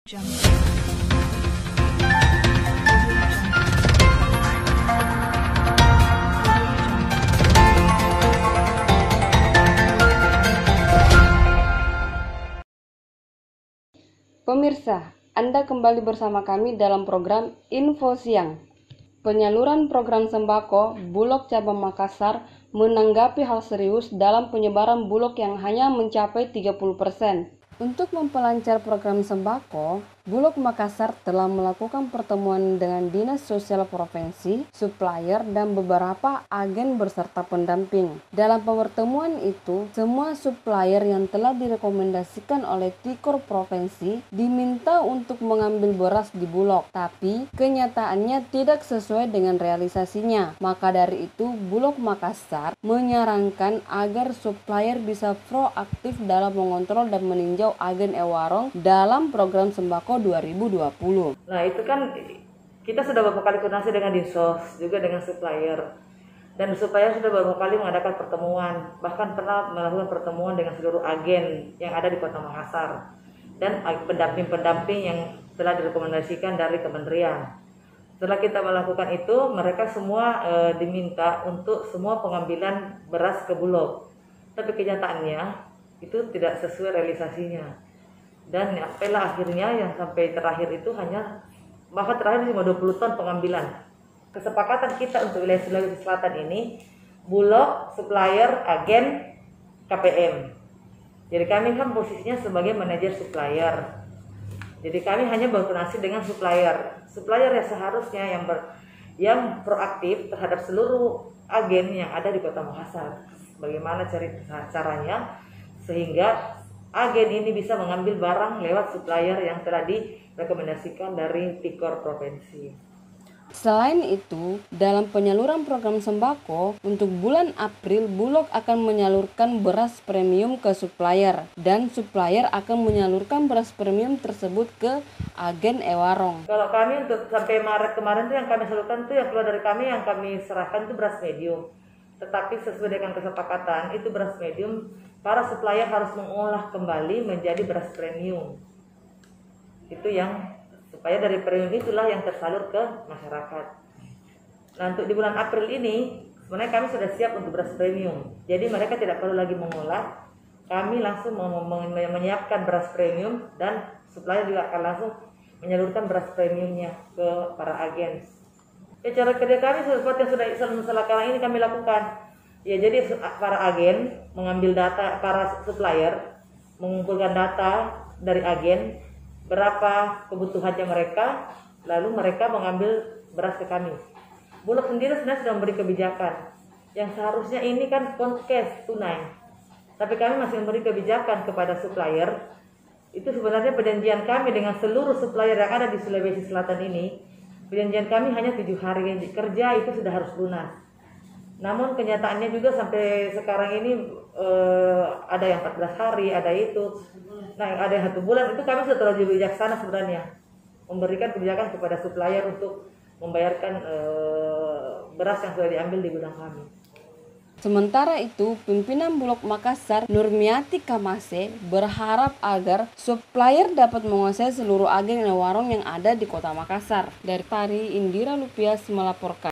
Pemirsa, Anda kembali bersama kami dalam program Info Siang. Penyaluran program sembako Bulog Cabang Makassar menanggapi hal serius dalam penyebaran bulog yang hanya mencapai 30%. Untuk memperlancar program sembako, Bulog Makassar telah melakukan pertemuan dengan Dinas Sosial Provinsi, supplier, dan beberapa agen beserta pendamping. Dalam pertemuan itu, semua supplier yang telah direkomendasikan oleh Tikor Provinsi diminta untuk mengambil beras di Bulog, tapi kenyataannya tidak sesuai dengan realisasinya. Maka dari itu, Bulog Makassar menyarankan agar supplier bisa proaktif dalam mengontrol dan meninjau agen e-warung dalam program sembako 2020. Nah, itu kan kita sudah beberapa kali koordinasi dengan Dinsos, juga dengan supplier. Dan supplier sudah beberapa kali mengadakan pertemuan, bahkan pernah melakukan pertemuan dengan seluruh agen yang ada di Kota Makassar dan pendamping-pendamping yang telah direkomendasikan dari kementerian. Setelah kita melakukan itu, mereka semua diminta untuk semua pengambilan beras ke Bulog. Tapi kenyataannya itu tidak sesuai realisasinya, dan sampailah akhirnya yang sampai terakhir itu hanya bahkan terakhir cuma 20 ton pengambilan. Kesepakatan kita untuk wilayah Sulawesi Selatan ini Bulog, supplier, agen, KPM. Jadi kami kan posisinya sebagai manajer supplier. Jadi kami hanya berkoordinasi dengan supplier. Supplier yang seharusnya yang proaktif terhadap seluruh agen yang ada di Kota Makassar. Bagaimana caranya sehingga agen ini bisa mengambil barang lewat supplier yang telah direkomendasikan dari Tikor Provinsi. Selain itu, dalam penyaluran program sembako untuk bulan April, Bulog akan menyalurkan beras premium ke supplier dan supplier akan menyalurkan beras premium tersebut ke agen e-warung. Kalau kami untuk sampai Maret kemarin tuh yang kami salurkan tuh yang keluar dari kami yang kami serahkan itu beras medium. Tetapi sesuai dengan kesepakatan itu beras medium para supplier harus mengolah kembali menjadi beras premium. Itu yang supaya dari premium itulah yang tersalur ke masyarakat. Nah, untuk di bulan April ini sebenarnya kami sudah siap untuk beras premium. Jadi mereka tidak perlu lagi mengolah. Kami langsung menyiapkan beras premium dan supplier juga akan langsung menyalurkan beras premiumnya ke para agen. Ya, cara kerja kami seperti yang sudah sekarang ini kami lakukan. Ya, jadi para agen mengambil data, para supplier mengumpulkan data dari agen berapa kebutuhannya mereka, lalu mereka mengambil beras ke kami. Bulog sendiri sebenarnya sudah memberi kebijakan yang seharusnya ini kan cash tunai, tapi kami masih memberi kebijakan kepada supplier. Itu sebenarnya perjanjian kami dengan seluruh supplier yang ada di Sulawesi Selatan ini. Perjanjian kami hanya 7 hari kerja itu sudah harus lunas. Namun kenyataannya juga sampai sekarang ini ada yang 14 hari, ada itu. Nah, ada yang 1 bulan. Itu kami sudah terlalu bijaksana sebenarnya. Memberikan kebijakan kepada supplier untuk membayarkan beras yang sudah diambil di gudang kami. Sementara itu, pimpinan Bulog Makassar, Nurmiati Kamase, berharap agar supplier dapat menguasai seluruh agen warung yang ada di Kota Makassar. Dari Indira Lupias melaporkan.